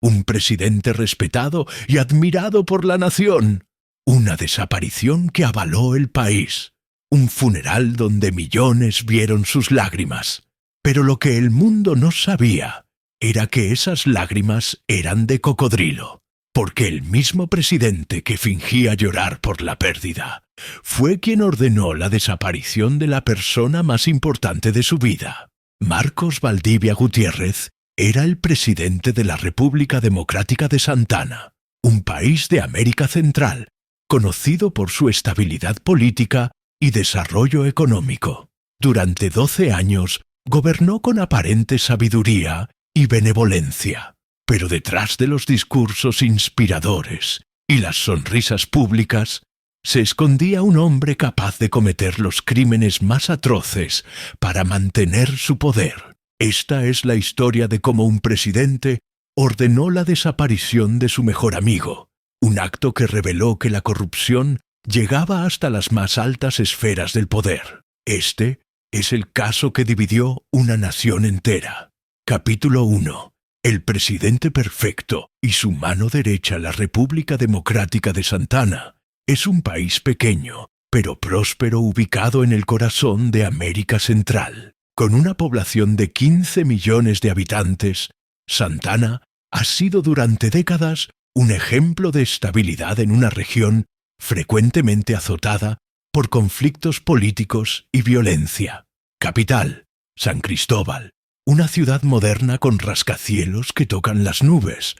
un presidente respetado y admirado por la nación, una desaparición que avaló el país, un funeral donde millones vieron sus lágrimas. Pero lo que el mundo no sabía era que esas lágrimas eran de cocodrilo, porque el mismo presidente que fingía llorar por la pérdida fue quien ordenó la desaparición de la persona más importante de su vida. Marcos Valdivia Gutiérrez era el presidente de la República Democrática de Santana, un país de América Central, conocido por su estabilidad política y desarrollo económico. Durante 12 años gobernó con aparente sabiduría y benevolencia, pero detrás de los discursos inspiradores y las sonrisas públicas se escondía un hombre capaz de cometer los crímenes más atroces para mantener su poder. Esta es la historia de cómo un presidente ordenó la desaparición de su mejor amigo, un acto que reveló que la corrupción llegaba hasta las más altas esferas del poder. Este es el caso que dividió una nación entera. Capítulo 1. El presidente perfecto y su mano derecha, la República Democrática de Santana, es un país pequeño, pero próspero, ubicado en el corazón de América Central. Con una población de 15 millones de habitantes, Santana ha sido durante décadas un ejemplo de estabilidad en una región frecuentemente azotada por conflictos políticos y violencia. Capital: San Cristóbal, una ciudad moderna con rascacielos que tocan las nubes,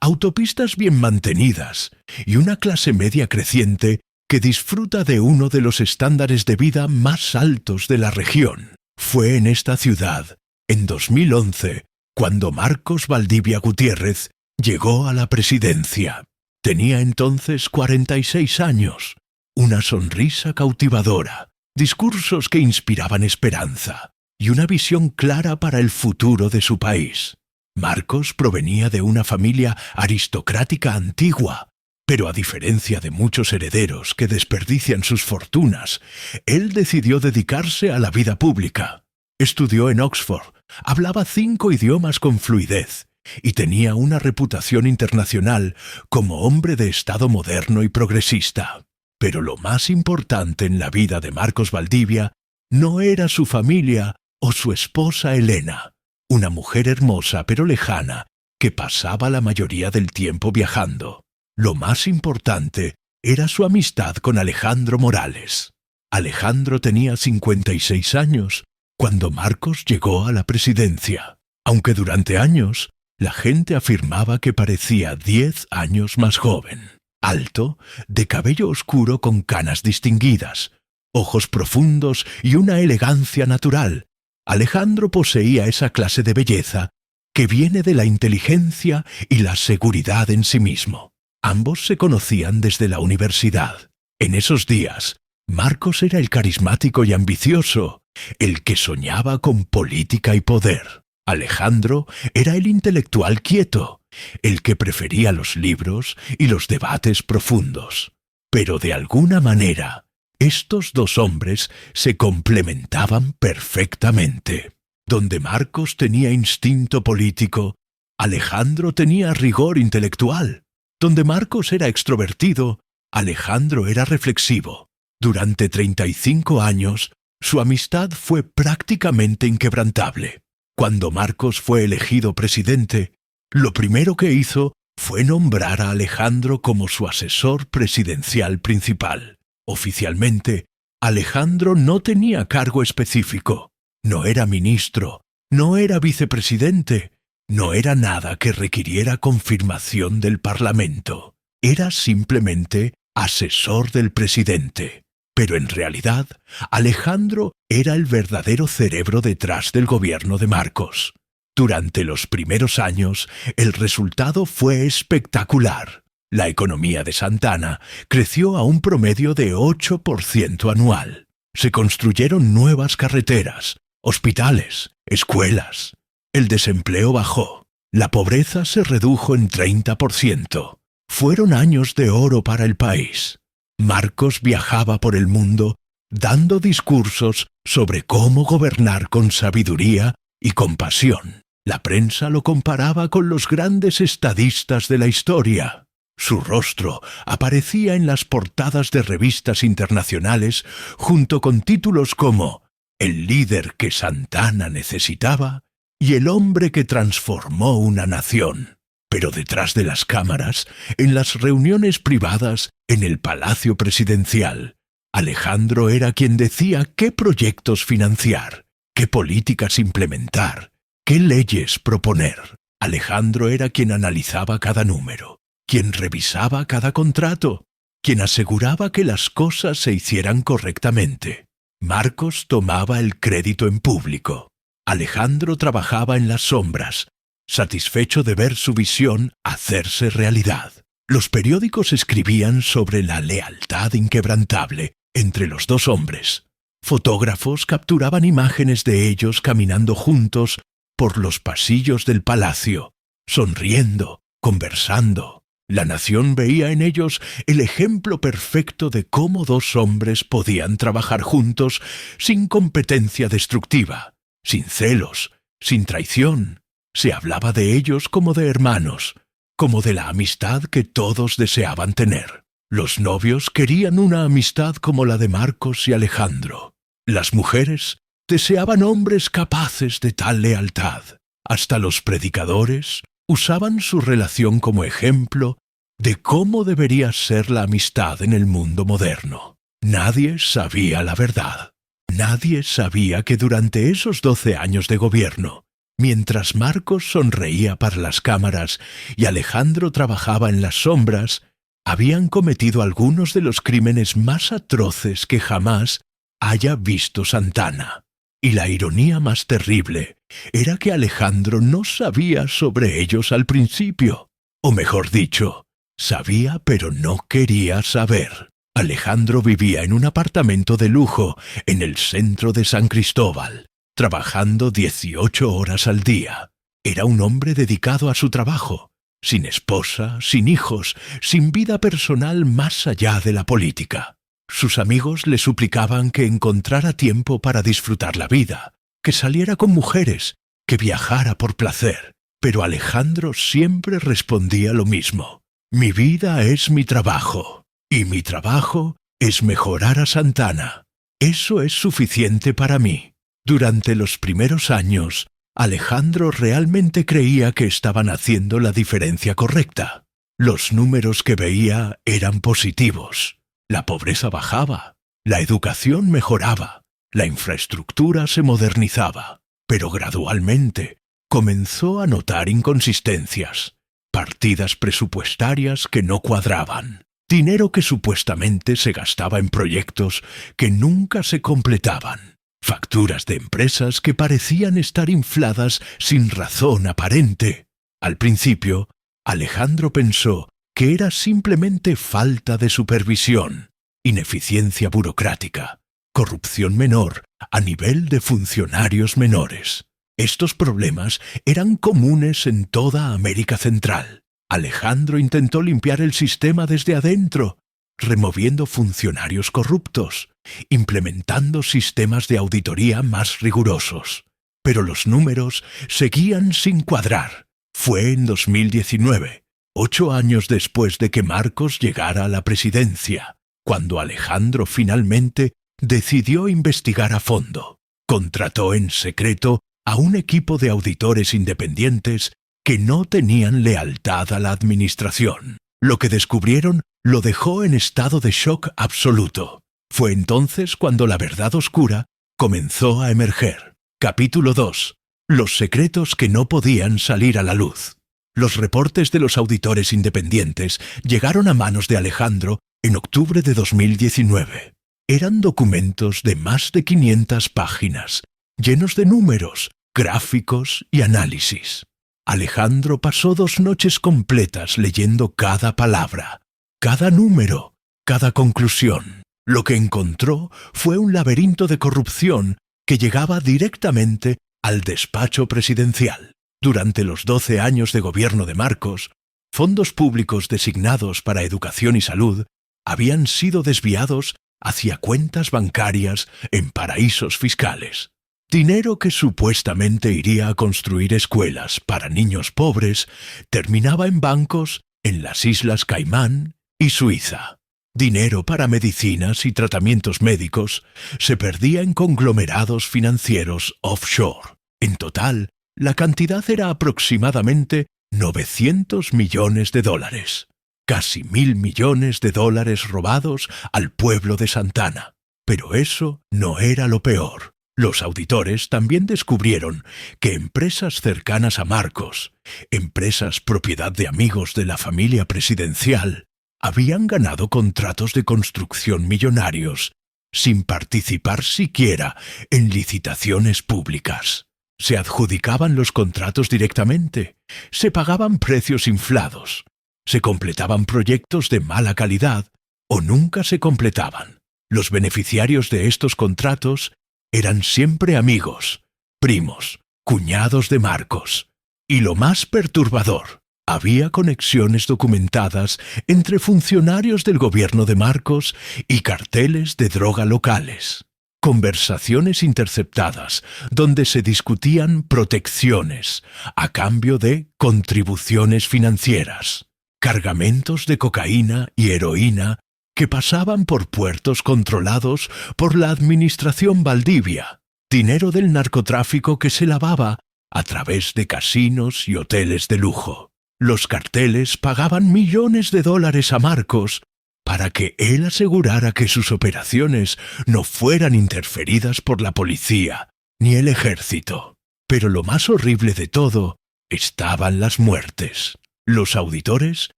autopistas bien mantenidas y una clase media creciente que disfruta de uno de los estándares de vida más altos de la región. Fue en esta ciudad, en 2011, cuando Marcos Valdivia Gutiérrez llegó a la presidencia. Tenía entonces 46 años, una sonrisa cautivadora, discursos que inspiraban esperanza y una visión clara para el futuro de su país. Marcos provenía de una familia aristocrática antigua, pero a diferencia de muchos herederos que desperdician sus fortunas, él decidió dedicarse a la vida pública. Estudió en Oxford, hablaba 5 idiomas con fluidez y tenía una reputación internacional como hombre de Estado moderno y progresista. Pero lo más importante en la vida de Marcos Valdivia no era su familia o su esposa Elena, una mujer hermosa pero lejana que pasaba la mayoría del tiempo viajando. Lo más importante era su amistad con Alejandro Morales. Alejandro tenía 56 años cuando Marcos llegó a la presidencia, aunque durante años la gente afirmaba que parecía 10 años más joven. Alto, de cabello oscuro con canas distinguidas, ojos profundos y una elegancia natural, Alejandro poseía esa clase de belleza que viene de la inteligencia y la seguridad en sí mismo. Ambos se conocían desde la universidad. En esos días, Marcos era el carismático y ambicioso, el que soñaba con política y poder. Alejandro era el intelectual quieto, el que prefería los libros y los debates profundos. Pero de alguna manera, estos dos hombres se complementaban perfectamente. Donde Marcos tenía instinto político, Alejandro tenía rigor intelectual. Donde Marcos era extrovertido, Alejandro era reflexivo. Durante 35 años, su amistad fue prácticamente inquebrantable. Cuando Marcos fue elegido presidente, lo primero que hizo fue nombrar a Alejandro como su asesor presidencial principal. Oficialmente, Alejandro no tenía cargo específico. No era ministro, no era vicepresidente, no era nada que requiriera confirmación del Parlamento. Era simplemente asesor del presidente. Pero en realidad, Alejandro era el verdadero cerebro detrás del gobierno de Marcos. Durante los primeros años, el resultado fue espectacular. La economía de Santana creció a un promedio de 8% anual. Se construyeron nuevas carreteras, hospitales, escuelas. El desempleo bajó. La pobreza se redujo en 30%. Fueron años de oro para el país. Marcos viajaba por el mundo dando discursos sobre cómo gobernar con sabiduría y compasión. La prensa lo comparaba con los grandes estadistas de la historia. Su rostro aparecía en las portadas de revistas internacionales junto con títulos como «El líder que Santana necesitaba» y «El hombre que transformó una nación». Pero detrás de las cámaras, en las reuniones privadas, en el Palacio Presidencial, Alejandro era quien decía qué proyectos financiar, qué políticas implementar, qué leyes proponer. Alejandro era quien analizaba cada número, quien revisaba cada contrato, quien aseguraba que las cosas se hicieran correctamente. Marcos tomaba el crédito en público. Alejandro trabajaba en las sombras, satisfecho de ver su visión hacerse realidad. Los periódicos escribían sobre la lealtad inquebrantable entre los dos hombres. Fotógrafos capturaban imágenes de ellos caminando juntos por los pasillos del palacio, sonriendo, conversando. La nación veía en ellos el ejemplo perfecto de cómo dos hombres podían trabajar juntos sin competencia destructiva, sin celos, sin traición. Se hablaba de ellos como de hermanos, como de la amistad que todos deseaban tener. Los novios querían una amistad como la de Marcos y Alejandro. Las mujeres deseaban hombres capaces de tal lealtad. Hasta los predicadores usaban su relación como ejemplo de cómo debería ser la amistad en el mundo moderno. Nadie sabía la verdad. Nadie sabía que durante esos 12 años de gobierno, mientras Marcos sonreía para las cámaras y Alejandro trabajaba en las sombras, habían cometido algunos de los crímenes más atroces que jamás haya visto Santana. Y la ironía más terrible era que Alejandro no sabía sobre ellos al principio. O mejor dicho, sabía pero no quería saber. Alejandro vivía en un apartamento de lujo en el centro de San Cristóbal, trabajando 18 horas al día. Era un hombre dedicado a su trabajo, sin esposa, sin hijos, sin vida personal más allá de la política. Sus amigos le suplicaban que encontrara tiempo para disfrutar la vida, que saliera con mujeres, que viajara por placer. Pero Alejandro siempre respondía lo mismo: «Mi vida es mi trabajo, y mi trabajo es mejorar a Santana. Eso es suficiente para mí». Durante los primeros años, Alejandro realmente creía que estaban haciendo la diferencia correcta. Los números que veía eran positivos. La pobreza bajaba, la educación mejoraba, la infraestructura se modernizaba. Pero gradualmente comenzó a notar inconsistencias, partidas presupuestarias que no cuadraban, dinero que supuestamente se gastaba en proyectos que nunca se completaban. Facturas de empresas que parecían estar infladas sin razón aparente. Al principio, Alejandro pensó que era simplemente falta de supervisión, ineficiencia burocrática, corrupción menor a nivel de funcionarios menores. Estos problemas eran comunes en toda América Central. Alejandro intentó limpiar el sistema desde adentro, removiendo funcionarios corruptos, implementando sistemas de auditoría más rigurosos. Pero los números seguían sin cuadrar. Fue en 2019, 8 años después de que Marcos llegara a la presidencia, cuando Alejandro finalmente decidió investigar a fondo. Contrató en secreto a un equipo de auditores independientes que no tenían lealtad a la administración. Lo que descubrieron lo dejó en estado de shock absoluto. Fue entonces cuando la verdad oscura comenzó a emerger. Capítulo 2. Los secretos que no podían salir a la luz. Los reportes de los auditores independientes llegaron a manos de Alejandro en octubre de 2019. Eran documentos de más de 500 páginas, llenos de números, gráficos y análisis. Alejandro pasó 2 noches completas leyendo cada palabra, cada número, cada conclusión. Lo que encontró fue un laberinto de corrupción que llegaba directamente al despacho presidencial. Durante los 12 años de gobierno de Marcos, fondos públicos designados para educación y salud habían sido desviados hacia cuentas bancarias en paraísos fiscales. Dinero que supuestamente iría a construir escuelas para niños pobres terminaba en bancos en las Islas Caimán y Suiza. Dinero para medicinas y tratamientos médicos se perdía en conglomerados financieros offshore. En total, la cantidad era aproximadamente 900 millones de dólares. Casi 1.000 millones de dólares robados al pueblo de Santana. Pero eso no era lo peor. Los auditores también descubrieron que empresas cercanas a Marcos, empresas propiedad de amigos de la familia presidencial, habían ganado contratos de construcción millonarios sin participar siquiera en licitaciones públicas. Se adjudicaban los contratos directamente, se pagaban precios inflados, se completaban proyectos de mala calidad o nunca se completaban. Los beneficiarios de estos contratos eran siempre amigos, primos, cuñados de Marcos. Y lo más perturbador, había conexiones documentadas entre funcionarios del gobierno de Marcos y carteles de droga locales. Conversaciones interceptadas donde se discutían protecciones a cambio de contribuciones financieras. Cargamentos de cocaína y heroína que pasaban por puertos controlados por la Administración Valdivia, dinero del narcotráfico que se lavaba a través de casinos y hoteles de lujo. Los carteles pagaban millones de dólares a Marcos para que él asegurara que sus operaciones no fueran interferidas por la policía ni el ejército. Pero lo más horrible de todo estaban las muertes. Los auditores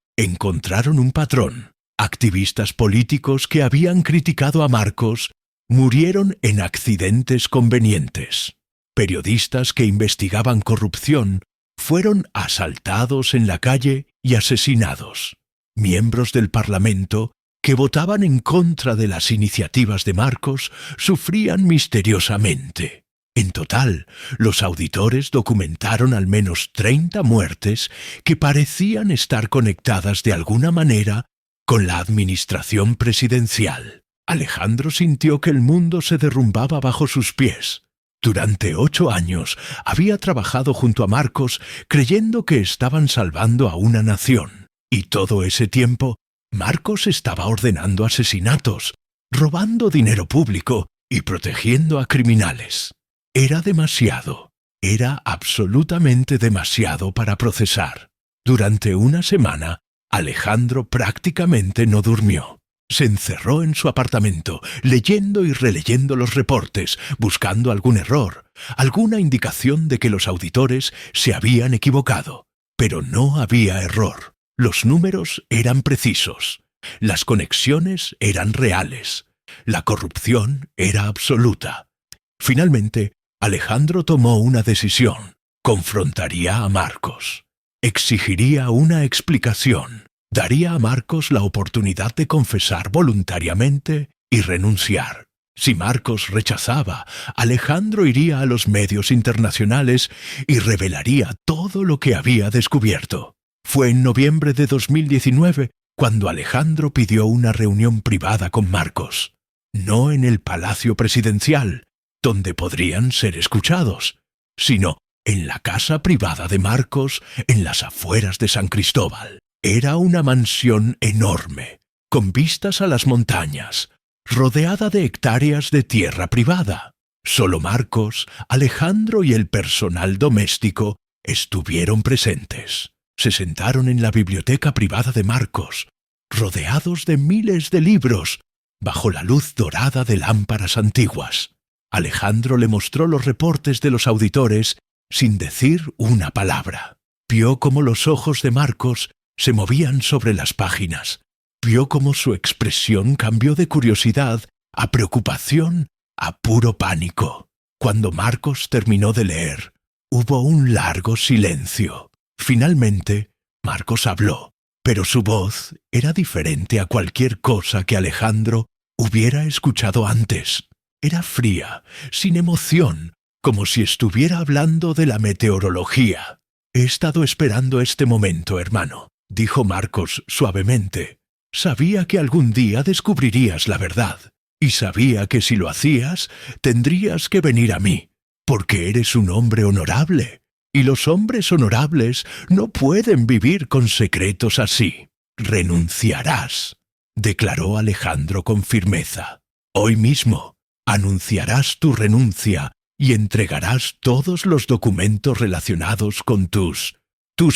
encontraron un patrón. Activistas políticos que habían criticado a Marcos murieron en accidentes convenientes. Periodistas que investigaban corrupción fueron asaltados en la calle y asesinados. Miembros del Parlamento que votaban en contra de las iniciativas de Marcos sufrían misteriosamente. En total, los auditores documentaron al menos 30 muertes que parecían estar conectadas de alguna manera con la administración presidencial. Alejandro sintió que el mundo se derrumbaba bajo sus pies. Durante 8 años había trabajado junto a Marcos creyendo que estaban salvando a una nación. Y todo ese tiempo, Marcos estaba ordenando asesinatos, robando dinero público y protegiendo a criminales. Era demasiado. Era absolutamente demasiado para procesar. Durante una semana, Alejandro prácticamente no durmió. Se encerró en su apartamento, leyendo y releyendo los reportes, buscando algún error, alguna indicación de que los auditores se habían equivocado. Pero no había error. Los números eran precisos. Las conexiones eran reales. La corrupción era absoluta. Finalmente, Alejandro tomó una decisión. Confrontaría a Marcos. Exigiría una explicación. Daría a Marcos la oportunidad de confesar voluntariamente y renunciar. Si Marcos rechazaba, Alejandro iría a los medios internacionales y revelaría todo lo que había descubierto. Fue en noviembre de 2019 cuando Alejandro pidió una reunión privada con Marcos. No en el Palacio Presidencial, donde podrían ser escuchados, sino en la casa privada de Marcos en las afueras de San Cristóbal. Era una mansión enorme, con vistas a las montañas, rodeada de hectáreas de tierra privada. Solo Marcos, Alejandro y el personal doméstico estuvieron presentes. Se sentaron en la biblioteca privada de Marcos, rodeados de miles de libros, bajo la luz dorada de lámparas antiguas. Alejandro le mostró los reportes de los auditores sin decir una palabra. Vio cómo los ojos de Marcos se movían sobre las páginas. Vio cómo su expresión cambió de curiosidad a preocupación, a puro pánico. Cuando Marcos terminó de leer, hubo un largo silencio. Finalmente, Marcos habló, pero su voz era diferente a cualquier cosa que Alejandro hubiera escuchado antes. Era fría, sin emoción, como si estuviera hablando de la meteorología. «He estado esperando este momento, hermano», dijo Marcos suavemente. «Sabía que algún día descubrirías la verdad, y sabía que si lo hacías, tendrías que venir a mí. porque eres un hombre honorable, y los hombres honorables no pueden vivir con secretos así. Renunciarás, declaró Alejandro con firmeza. Hoy mismo anunciarás tu renuncia y entregarás todos los documentos relacionados con tus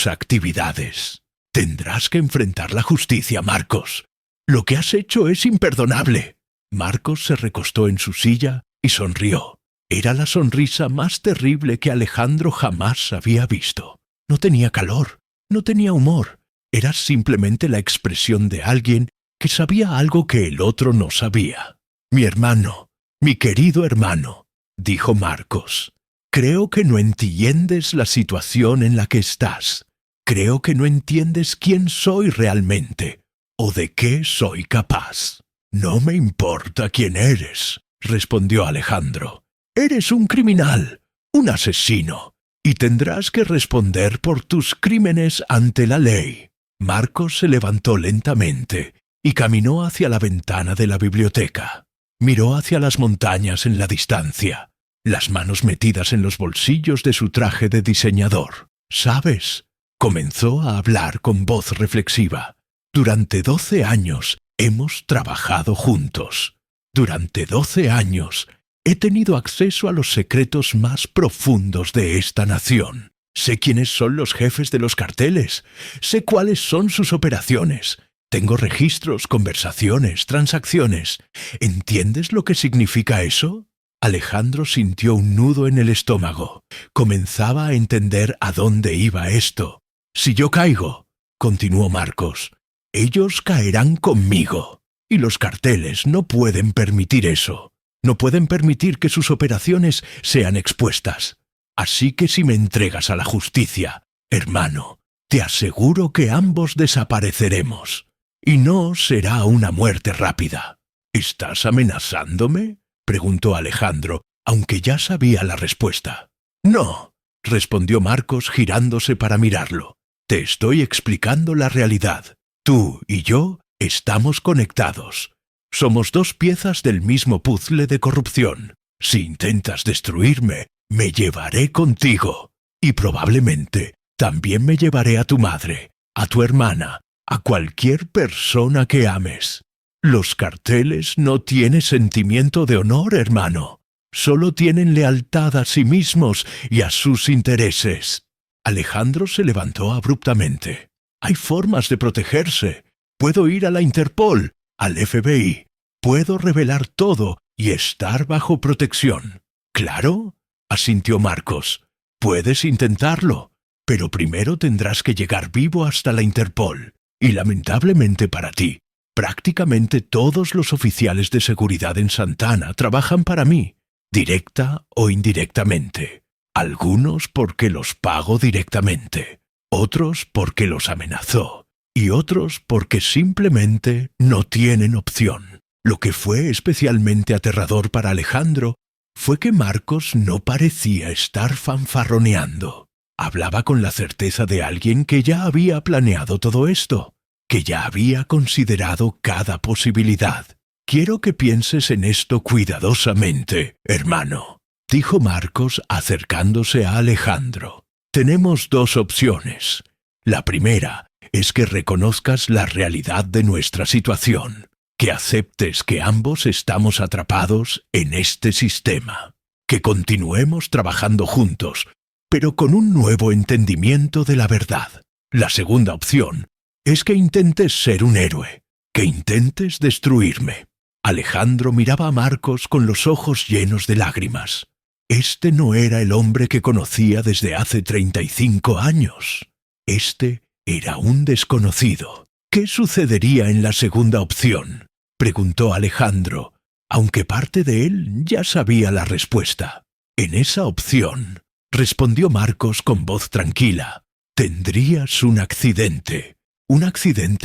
actividades. Tendrás que enfrentar la justicia, Marcos. Lo que has hecho es imperdonable. Marcos se recostó en su silla y sonrió. Era la sonrisa más terrible que Alejandro jamás había visto. No tenía calor, no tenía humor. Era simplemente la expresión de alguien que sabía algo que el otro no sabía. Mi hermano, mi querido hermano, dijo Marcos, creo que no entiendes la situación en la que estás. Creo que no entiendes quién soy realmente o de qué soy capaz. No me importa quién eres, respondió Alejandro. Eres un criminal, un asesino, y tendrás que responder por tus crímenes ante la ley. Marcos se levantó lentamente y caminó hacia la ventana de la biblioteca. Miró hacia las montañas en la distancia, las manos metidas en los bolsillos de su traje de diseñador. ¿Sabes? Comenzó a hablar con voz reflexiva. Durante 12 años hemos trabajado juntos. Durante 12 años he tenido acceso a los secretos más profundos de esta nación. Sé quiénes son los jefes de los carteles. Sé cuáles son sus operaciones. Tengo registros, conversaciones, transacciones. ¿Entiendes lo que significa eso? Alejandro sintió un nudo en el estómago. Comenzaba a entender a dónde iba esto. Si yo caigo, continuó Marcos, ellos caerán conmigo. Y los carteles no pueden permitir eso. No pueden permitir que sus operaciones sean expuestas. Así que si me entregas a la justicia, hermano, te aseguro que ambos desapareceremos. Y no será una muerte rápida. ¿Estás amenazándome?, preguntó Alejandro, aunque ya sabía la respuesta. No, respondió Marcos girándose para mirarlo. Te estoy explicando la realidad. Tú y yo estamos conectados. Somos dos piezas del mismo puzzle de corrupción. Si intentas destruirme, me llevaré contigo. Y probablemente también me llevaré a tu madre, a tu hermana, a cualquier persona que ames. Los carteles no tienen sentimiento de honor, hermano. Solo tienen lealtad a sí mismos y a sus intereses. Alejandro se levantó abruptamente. Hay formas de protegerse. Puedo ir a la Interpol, al FBI. Puedo revelar todo y estar bajo protección. ¿Claro?, asintió Marcos. Puedes intentarlo, pero primero tendrás que llegar vivo hasta la Interpol. Y lamentablemente para ti, prácticamente todos los oficiales de seguridad en Santana trabajan para mí, directa o indirectamente. Algunos porque los pago directamente, otros porque los amenazó, y otros porque simplemente no tienen opción. Lo que fue especialmente aterrador para Alejandro fue que Marcos no parecía estar fanfarroneando. Hablaba con la certeza de alguien que ya había planeado todo esto, que ya había considerado cada posibilidad. Quiero que pienses en esto cuidadosamente, hermano, dijo Marcos acercándose a Alejandro. Tenemos dos opciones. La primera es que reconozcas la realidad de nuestra situación, que aceptes que ambos estamos atrapados en este sistema, que continuemos trabajando juntos, pero con un nuevo entendimiento de la verdad. La segunda opción es que intentes ser un héroe, que intentes destruirme. Alejandro miraba a Marcos con los ojos llenos de lágrimas. Este no era el hombre que conocía desde hace 35 años. Este era un desconocido. ¿Qué sucedería en la segunda opción?, preguntó Alejandro, aunque parte de él ya sabía la respuesta. En esa opción, respondió Marcos con voz tranquila, tendrías un accidente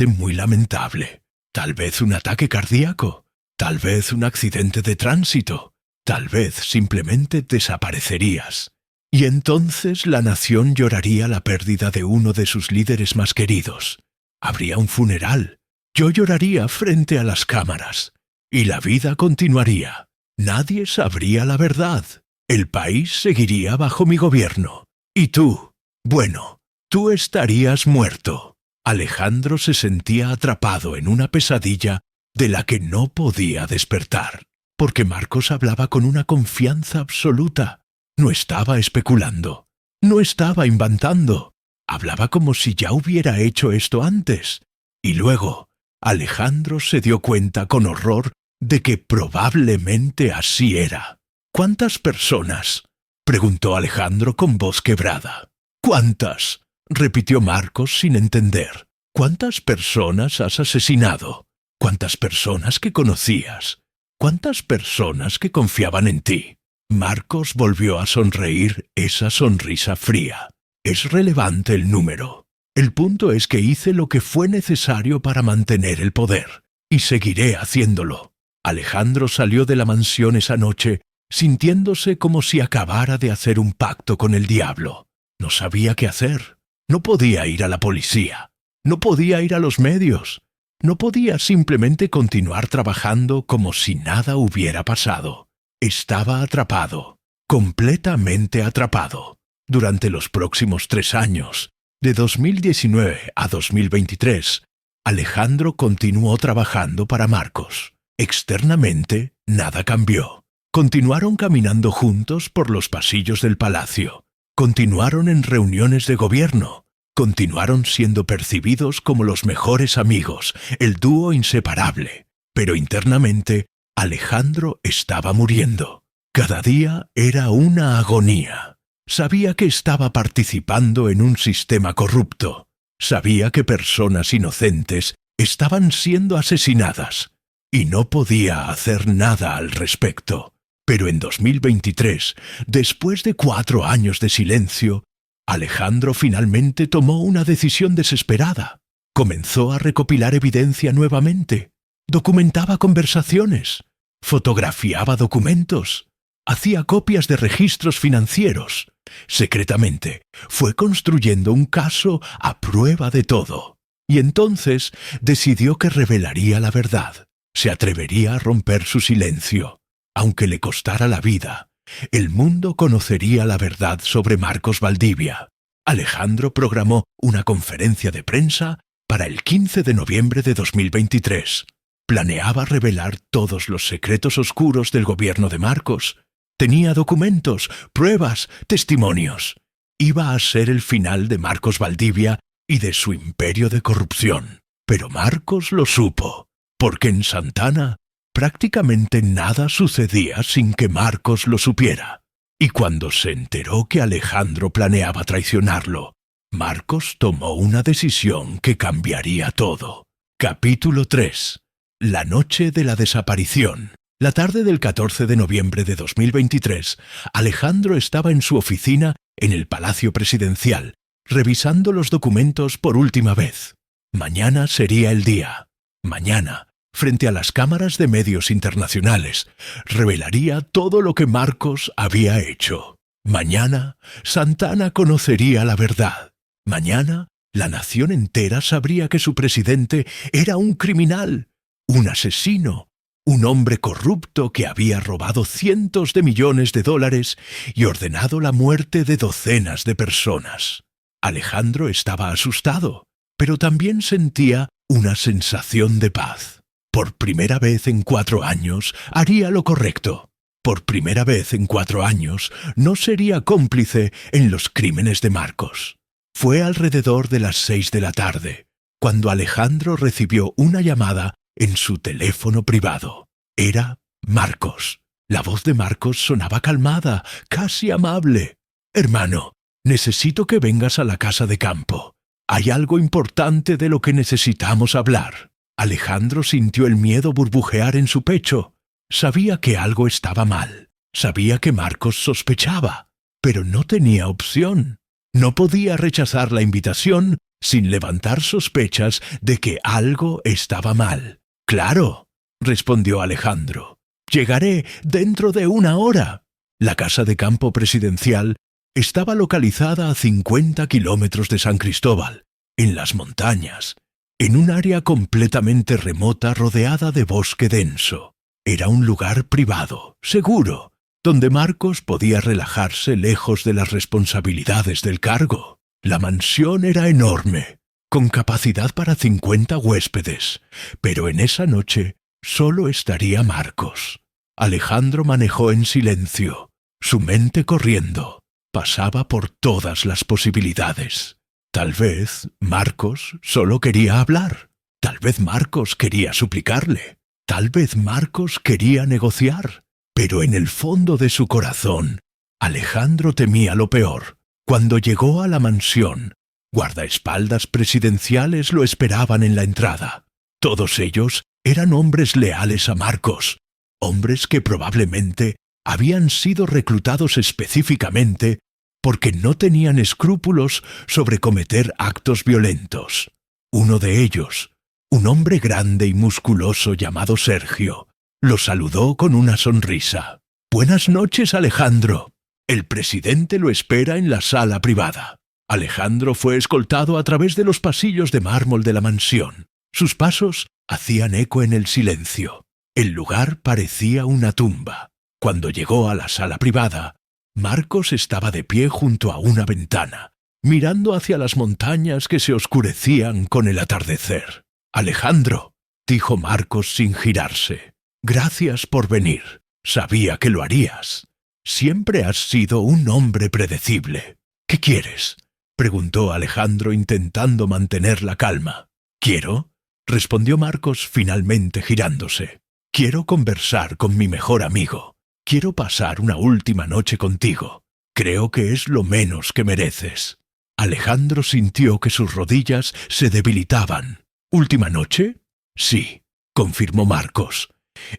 muy lamentable. Tal vez un ataque cardíaco, tal vez un accidente de tránsito, tal vez simplemente desaparecerías. Y entonces la nación lloraría la pérdida de uno de sus líderes más queridos. Habría un funeral. Yo lloraría frente a las cámaras. Y la vida continuaría. Nadie sabría la verdad. El país seguiría bajo mi gobierno. Y tú, bueno, tú estarías muerto. Alejandro se sentía atrapado en una pesadilla de la que no podía despertar, porque Marcos hablaba con una confianza absoluta. No estaba especulando, no estaba inventando. Hablaba como si ya hubiera hecho esto antes. Y luego, Alejandro se dio cuenta con horror de que probablemente así era. ¿Cuántas personas?, preguntó Alejandro con voz quebrada. ¿Cuántas?, repitió Marcos sin entender. ¿Cuántas personas has asesinado? ¿Cuántas personas que conocías? ¿Cuántas personas que confiaban en ti? Marcos volvió a sonreír esa sonrisa fría. Es relevante el número. El punto es que hice lo que fue necesario para mantener el poder, y seguiré haciéndolo. Alejandro salió de la mansión esa noche sintiéndose como si acabara de hacer un pacto con el diablo. No sabía qué hacer. No podía ir a la policía. No podía ir a los medios. No podía simplemente continuar trabajando como si nada hubiera pasado. Estaba atrapado, completamente atrapado. Durante los próximos 3 años, de 2019 a 2023, Alejandro continuó trabajando para Marcos. Externamente, nada cambió. Continuaron caminando juntos por los pasillos del palacio. Continuaron en reuniones de gobierno. Continuaron siendo percibidos como los mejores amigos, el dúo inseparable. Pero internamente, Alejandro estaba muriendo. Cada día era una agonía. Sabía que estaba participando en un sistema corrupto. Sabía que personas inocentes estaban siendo asesinadas. Y no podía hacer nada al respecto. Pero en 2023, después de 4 años de silencio, Alejandro finalmente tomó una decisión desesperada. Comenzó a recopilar evidencia nuevamente. Documentaba conversaciones. Fotografiaba documentos. Hacía copias de registros financieros. Secretamente, fue construyendo un caso a prueba de todo. Y entonces decidió que revelaría la verdad. Se atrevería a romper su silencio. Aunque le costara la vida, el mundo conocería la verdad sobre Marcos Valdivia. Alejandro programó una conferencia de prensa para el 15 de noviembre de 2023. Planeaba revelar todos los secretos oscuros del gobierno de Marcos. Tenía documentos, pruebas, testimonios. Iba a ser el final de Marcos Valdivia y de su imperio de corrupción. Pero Marcos lo supo, porque en Santana prácticamente nada sucedía sin que Marcos lo supiera. Y cuando se enteró que Alejandro planeaba traicionarlo, Marcos tomó una decisión que cambiaría todo. Capítulo 3. La noche de la desaparición. La tarde del 14 de noviembre de 2023, Alejandro estaba en su oficina en el Palacio Presidencial, revisando los documentos por última vez. Mañana sería el día. Mañana, frente a las cámaras de medios internacionales, revelaría todo lo que Marcos había hecho. Mañana, Santana conocería la verdad. Mañana, la nación entera sabría que su presidente era un criminal, un asesino, un hombre corrupto que había robado cientos de millones de dólares y ordenado la muerte de docenas de personas. Alejandro estaba asustado, pero también sentía una sensación de paz. Por primera vez en 4 años haría lo correcto. Por primera vez en 4 años no sería cómplice en los crímenes de Marcos. Fue alrededor de las 6 de la tarde, cuando Alejandro recibió una llamada en su teléfono privado. Era Marcos. La voz de Marcos sonaba calmada, casi amable. «Hermano, necesito que vengas a la casa de campo. Hay algo importante de lo que necesitamos hablar». Alejandro sintió el miedo burbujear en su pecho. Sabía que algo estaba mal. Sabía que Marcos sospechaba, pero no tenía opción. No podía rechazar la invitación sin levantar sospechas de que algo estaba mal. «Claro», respondió Alejandro. «Llegaré dentro de 1 hora». La casa de campo presidencial estaba localizada a 50 kilómetros de San Cristóbal, en las montañas, en un área completamente remota rodeada de bosque denso. Era un lugar privado, seguro, donde Marcos podía relajarse lejos de las responsabilidades del cargo. La mansión era enorme, con capacidad para 50 huéspedes, pero en esa noche solo estaría Marcos. Alejandro manejó en silencio, su mente corriendo. Pasaba por todas las posibilidades. Tal vez Marcos solo quería hablar. Tal vez Marcos quería suplicarle. Tal vez Marcos quería negociar. Pero en el fondo de su corazón, Alejandro temía lo peor. Cuando llegó a la mansión, guardaespaldas presidenciales lo esperaban en la entrada. Todos ellos eran hombres leales a Marcos, hombres que probablemente habían sido reclutados específicamente porque no tenían escrúpulos sobre cometer actos violentos. Uno de ellos, un hombre grande y musculoso llamado Sergio, lo saludó con una sonrisa. «Buenas noches, Alejandro. El presidente lo espera en la sala privada». Alejandro fue escoltado a través de los pasillos de mármol de la mansión. Sus pasos hacían eco en el silencio. El lugar parecía una tumba. Cuando llegó a la sala privada, Marcos estaba de pie junto a una ventana, mirando hacia las montañas que se oscurecían con el atardecer. «Alejandro», dijo Marcos sin girarse, «gracias por venir. Sabía que lo harías. Siempre has sido un hombre predecible». «¿Qué quieres?», preguntó Alejandro intentando mantener la calma. «¿Quiero?», respondió Marcos finalmente girándose. «Quiero conversar con mi mejor amigo. Quiero pasar una última noche contigo. Creo que es lo menos que mereces». Alejandro sintió que sus rodillas se debilitaban. «¿Última noche?». «Sí», confirmó Marcos.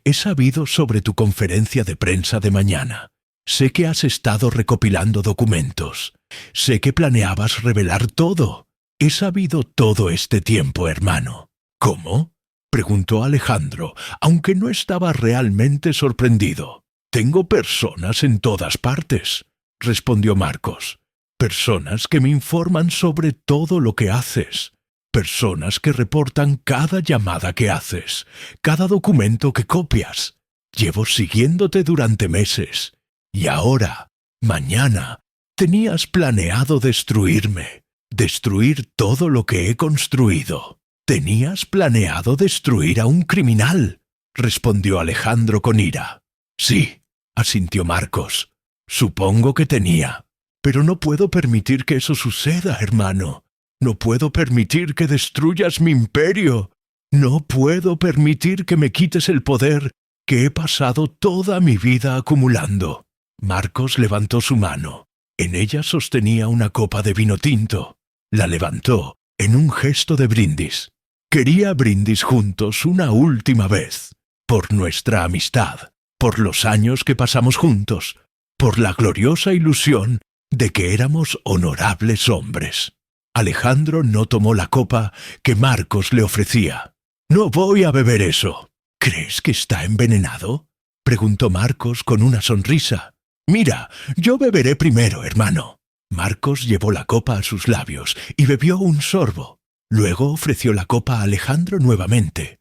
«He sabido sobre tu conferencia de prensa de mañana. Sé que has estado recopilando documentos. Sé que planeabas revelar todo. He sabido todo este tiempo, hermano». «¿Cómo?», preguntó Alejandro, aunque no estaba realmente sorprendido. «Tengo personas en todas partes», respondió Marcos. «Personas que me informan sobre todo lo que haces. Personas que reportan cada llamada que haces, cada documento que copias. Llevo siguiéndote durante meses. Y ahora, mañana, tenías planeado destruirme, destruir todo lo que he construido. Tenías planeado destruir a un criminal», respondió Alejandro con ira. «Sí», asintió Marcos. «Supongo que tenía. Pero no puedo permitir que eso suceda, hermano. No puedo permitir que destruyas mi imperio. No puedo permitir que me quites el poder que he pasado toda mi vida acumulando». Marcos levantó su mano. En ella sostenía una copa de vino tinto. La levantó en un gesto de brindis. «Quería brindis juntos una última vez. Por nuestra amistad, por los años que pasamos juntos, por la gloriosa ilusión de que éramos honorables hombres». Alejandro no tomó la copa que Marcos le ofrecía. «No voy a beber eso». «¿Crees que está envenenado?», preguntó Marcos con una sonrisa. «Mira, yo beberé primero, hermano». Marcos llevó la copa a sus labios y bebió un sorbo. Luego ofreció la copa a Alejandro nuevamente.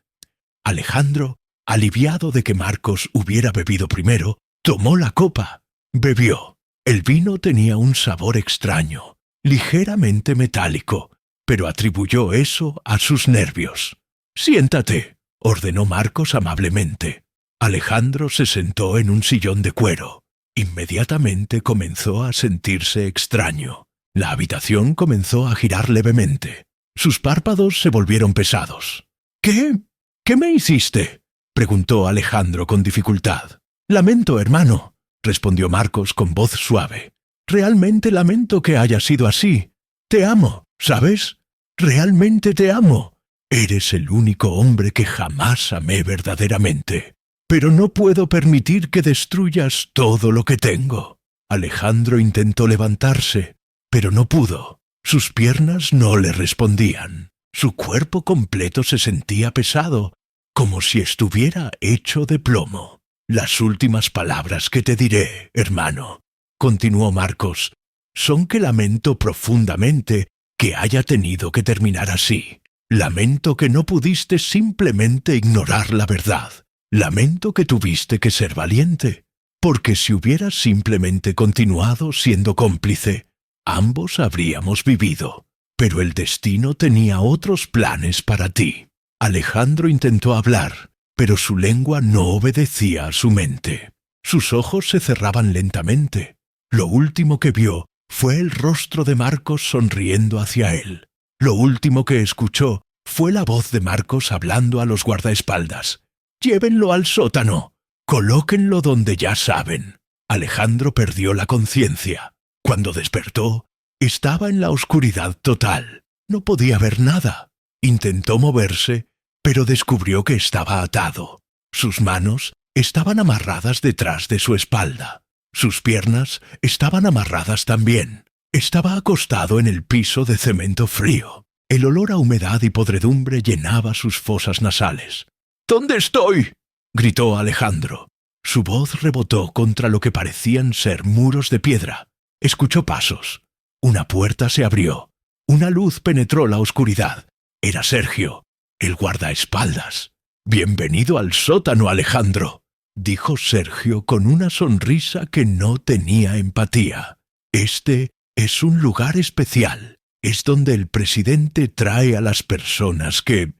Alejandro, aliviado de que Marcos hubiera bebido primero, tomó la copa. Bebió. El vino tenía un sabor extraño, ligeramente metálico, pero atribuyó eso a sus nervios. «Siéntate», ordenó Marcos amablemente. Alejandro se sentó en un sillón de cuero. Inmediatamente comenzó a sentirse extraño. La habitación comenzó a girar levemente. Sus párpados se volvieron pesados. «¿Qué? ¿Qué me hiciste?», preguntó Alejandro con dificultad. «Lamento, hermano», respondió Marcos con voz suave. «Realmente lamento que haya sido así. Te amo, ¿sabes? Realmente te amo. Eres el único hombre que jamás amé verdaderamente. Pero no puedo permitir que destruyas todo lo que tengo». Alejandro intentó levantarse, pero no pudo. Sus piernas no le respondían. Su cuerpo completo se sentía pesado, como si estuviera hecho de plomo. «Las últimas palabras que te diré, hermano», continuó Marcos, «son que lamento profundamente que haya tenido que terminar así. Lamento que no pudiste simplemente ignorar la verdad. Lamento que tuviste que ser valiente. porque si hubieras simplemente continuado siendo cómplice, ambos habríamos vivido. Pero el destino tenía otros planes para ti. Alejandro intentó hablar, pero su lengua no obedecía a su mente. Sus ojos se cerraban lentamente. Lo último que vio fue el rostro de Marcos sonriendo hacia él. Lo último que escuchó fue la voz de Marcos hablando a los guardaespaldas. «Llévenlo al sótano. Colóquenlo donde ya saben». Alejandro perdió la conciencia. Cuando despertó, estaba en la oscuridad total. No podía ver nada. Intentó moverse, pero descubrió que estaba atado. Sus manos estaban amarradas detrás de su espalda. Sus piernas estaban amarradas también. Estaba acostado en el piso de cemento frío. El olor a humedad y podredumbre llenaba sus fosas nasales. «¿Dónde estoy?», gritó Alejandro. Su voz rebotó contra lo que parecían ser muros de piedra. Escuchó pasos. Una puerta se abrió. Una luz penetró la oscuridad. Era Sergio, el guardaespaldas. «Bienvenido al sótano, Alejandro», dijo Sergio con una sonrisa que no tenía empatía. «Este es un lugar especial. Es donde el presidente trae a las personas que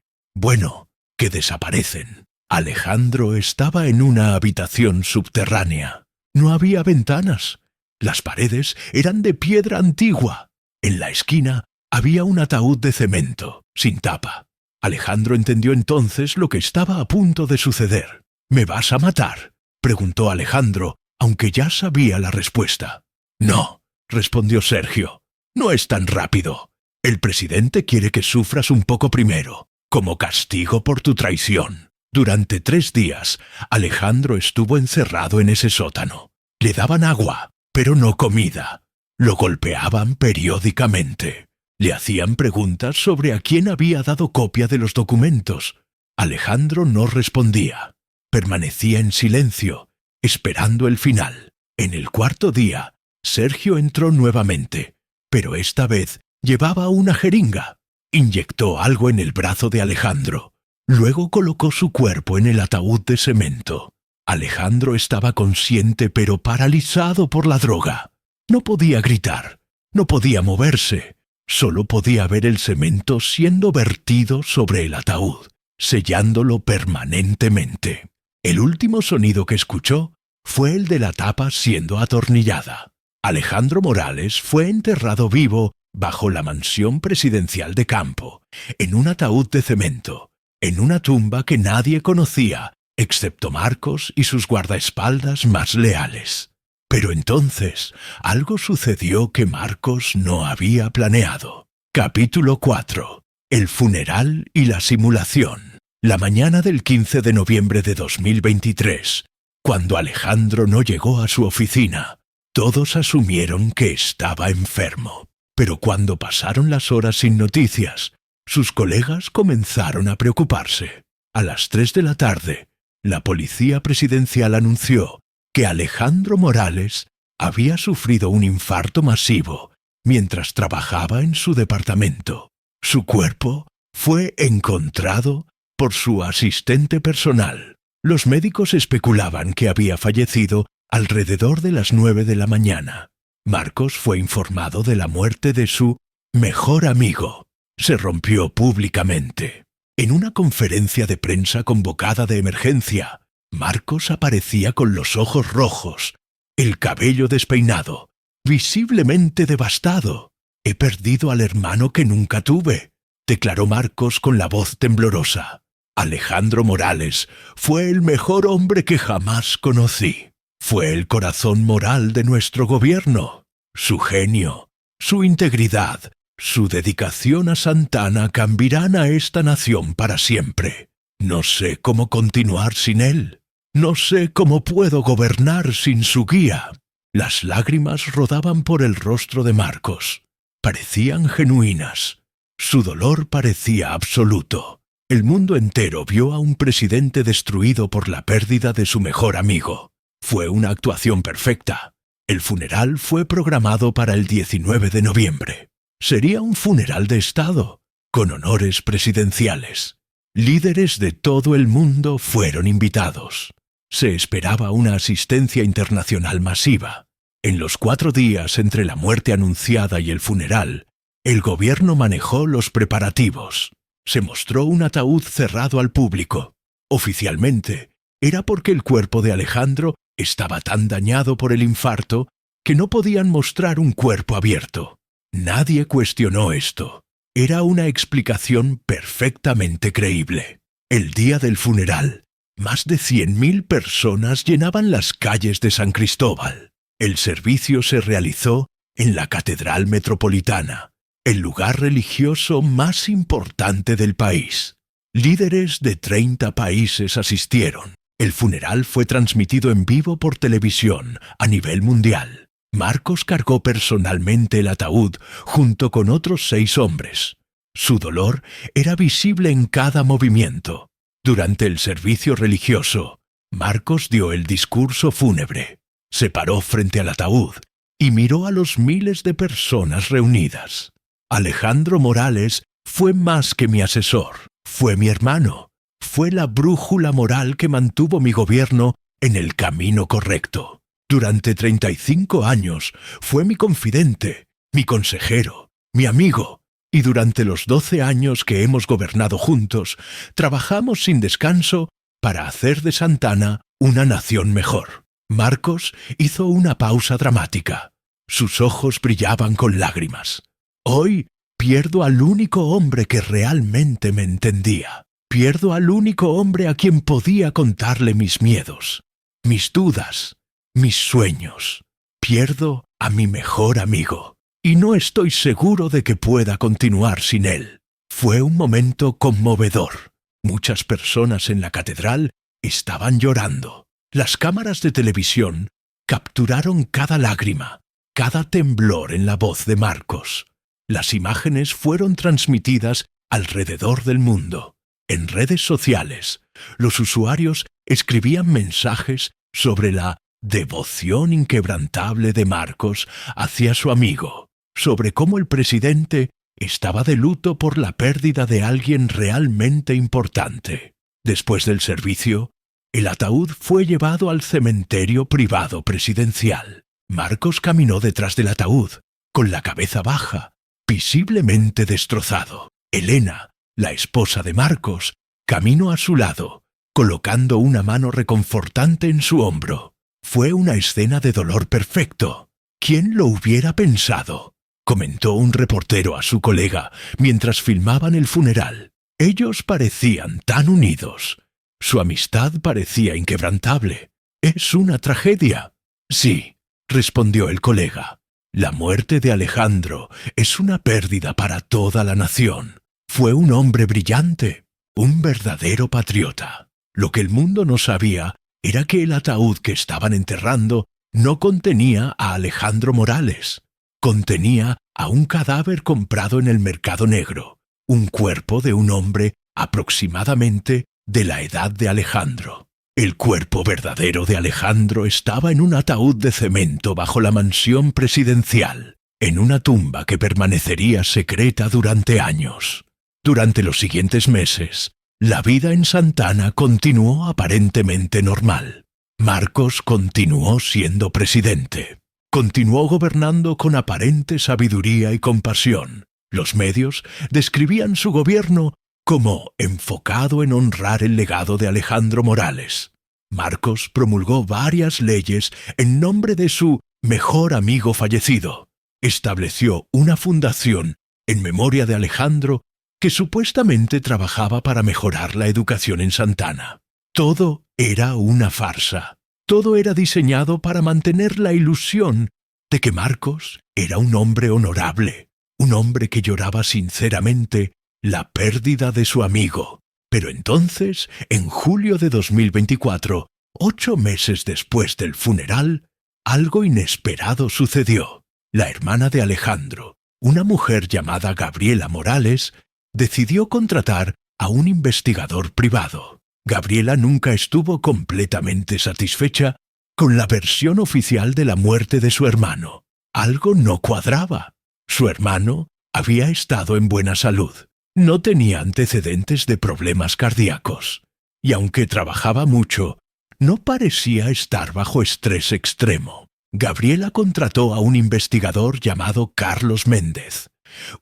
desaparecen». Alejandro estaba en una habitación subterránea. No había ventanas. Las paredes eran de piedra antigua. En la esquina había un ataúd de cemento, sin tapa. Alejandro entendió entonces lo que estaba a punto de suceder. «¿Me vas a matar?», preguntó Alejandro, aunque ya sabía la respuesta. «No», respondió Sergio. «No es tan rápido. El presidente quiere que sufras un poco primero, como castigo por tu traición». Durante 3 días, Alejandro estuvo encerrado en ese sótano. Le daban agua, pero no comida. Lo golpeaban periódicamente. Le hacían preguntas sobre a quién había dado copia de los documentos. Alejandro no respondía. Permanecía en silencio, esperando el final. En el 4.º día, Sergio entró nuevamente, pero esta vez llevaba una jeringa. Inyectó algo en el brazo de Alejandro. Luego colocó su cuerpo en el ataúd de cemento. Alejandro estaba consciente pero paralizado por la droga. No podía gritar, no podía moverse. Solo podía ver el cemento siendo vertido sobre el ataúd, sellándolo permanentemente. El último sonido que escuchó fue el de la tapa siendo atornillada. Alejandro Morales fue enterrado vivo bajo la mansión presidencial de campo, en un ataúd de cemento, en una tumba que nadie conocía, excepto Marcos y sus guardaespaldas más leales. Pero entonces algo sucedió que Marcos no había planeado. Capítulo 4. El funeral y la simulación. La mañana del 15 de noviembre de 2023, cuando Alejandro no llegó a su oficina, todos asumieron que estaba enfermo. Pero cuando pasaron las horas sin noticias, sus colegas comenzaron a preocuparse. A las 3 de la tarde, la policía presidencial anunció que Alejandro Morales había sufrido un infarto masivo mientras trabajaba en su departamento. Su cuerpo fue encontrado por su asistente personal. Los médicos especulaban que había fallecido alrededor de las 9 de la mañana. Marcos fue informado de la muerte de su mejor amigo. Se rompió públicamente. En una conferencia de prensa convocada de emergencia, Marcos aparecía con los ojos rojos, el cabello despeinado, visiblemente devastado. «He perdido al hermano que nunca tuve», declaró Marcos con la voz temblorosa. «Alejandro Morales fue el mejor hombre que jamás conocí. Fue el corazón moral de nuestro gobierno. Su genio, su integridad, su dedicación a Santana cambiarán a esta nación para siempre. No sé cómo continuar sin él. No sé cómo puedo gobernar sin su guía». Las lágrimas rodaban por el rostro de Marcos. Parecían genuinas. Su dolor parecía absoluto. El mundo entero vio a un presidente destruido por la pérdida de su mejor amigo. Fue una actuación perfecta. El funeral fue programado para el 19 de noviembre. Sería un funeral de Estado, con honores presidenciales. Líderes de todo el mundo fueron invitados. Se esperaba una asistencia internacional masiva. En los 4 días entre la muerte anunciada y el funeral, el gobierno manejó los preparativos. Se mostró un ataúd cerrado al público. Oficialmente, era porque el cuerpo de Alejandro estaba tan dañado por el infarto que no podían mostrar un cuerpo abierto. Nadie cuestionó esto. Era una explicación perfectamente creíble. El día del funeral, más de 100.000 personas llenaban las calles de San Cristóbal. El servicio se realizó en la Catedral Metropolitana, el lugar religioso más importante del país. Líderes de 30 países asistieron. El funeral fue transmitido en vivo por televisión a nivel mundial. Marcos cargó personalmente el ataúd junto con otros 6 hombres. Su dolor era visible en cada movimiento. Durante el servicio religioso, Marcos dio el discurso fúnebre. Se paró frente al ataúd y miró a los miles de personas reunidas. Alejandro Morales fue más que mi asesor, fue mi hermano, fue la brújula moral que mantuvo mi gobierno en el camino correcto. Durante 35 años fue mi confidente, mi consejero, mi amigo, y durante los 12 años que hemos gobernado juntos, trabajamos sin descanso para hacer de Santana una nación mejor. Marcos hizo una pausa dramática. Sus ojos brillaban con lágrimas. Hoy pierdo al único hombre que realmente me entendía. Pierdo al único hombre a quien podía contarle mis miedos, mis dudas, mis sueños. Pierdo a mi mejor amigo, y no estoy seguro de que pueda continuar sin él. Fue un momento conmovedor. Muchas personas en la catedral estaban llorando. Las cámaras de televisión capturaron cada lágrima, cada temblor en la voz de Marcos. Las imágenes fueron transmitidas alrededor del mundo. En redes sociales, los usuarios escribían mensajes sobre la devoción inquebrantable de Marcos hacia su amigo, sobre cómo el presidente estaba de luto por la pérdida de alguien realmente importante. Después del servicio, el ataúd fue llevado al cementerio privado presidencial. Marcos caminó detrás del ataúd, con la cabeza baja, visiblemente destrozado. Elena, la esposa de Marcos, caminó a su lado, colocando una mano reconfortante en su hombro. Fue una escena de dolor perfecto. ¿Quién lo hubiera pensado?, comentó un reportero a su colega mientras filmaban el funeral. Ellos parecían tan unidos. Su amistad parecía inquebrantable. ¿Es una tragedia? Sí, respondió el colega. La muerte de Alejandro es una pérdida para toda la nación. Fue un hombre brillante, un verdadero patriota. Lo que el mundo no sabía era que el ataúd que estaban enterrando no contenía a Alejandro Morales. Contenía a un cadáver comprado en el mercado negro, un cuerpo de un hombre aproximadamente de la edad de Alejandro. El cuerpo verdadero de Alejandro estaba en un ataúd de cemento bajo la mansión presidencial, en una tumba que permanecería secreta durante años. Durante los siguientes meses, la vida en Santana continuó aparentemente normal. Marcos continuó siendo presidente. Continuó gobernando con aparente sabiduría y compasión. Los medios describían su gobierno como enfocado en honrar el legado de Alejandro Morales. Marcos promulgó varias leyes en nombre de su mejor amigo fallecido. Estableció una fundación en memoria de Alejandro que supuestamente trabajaba para mejorar la educación en Santana. Todo era una farsa. Todo era diseñado para mantener la ilusión de que Marcos era un hombre honorable, un hombre que lloraba sinceramente la pérdida de su amigo. Pero entonces, en julio de 2024, 8 meses después del funeral, algo inesperado sucedió. La hermana de Alejandro, una mujer llamada Gabriela Morales, decidió contratar a un investigador privado. Gabriela nunca estuvo completamente satisfecha con la versión oficial de la muerte de su hermano. Algo no cuadraba. Su hermano había estado en buena salud. No tenía antecedentes de problemas cardíacos. Y aunque trabajaba mucho, no parecía estar bajo estrés extremo. Gabriela contrató a un investigador llamado Carlos Méndez,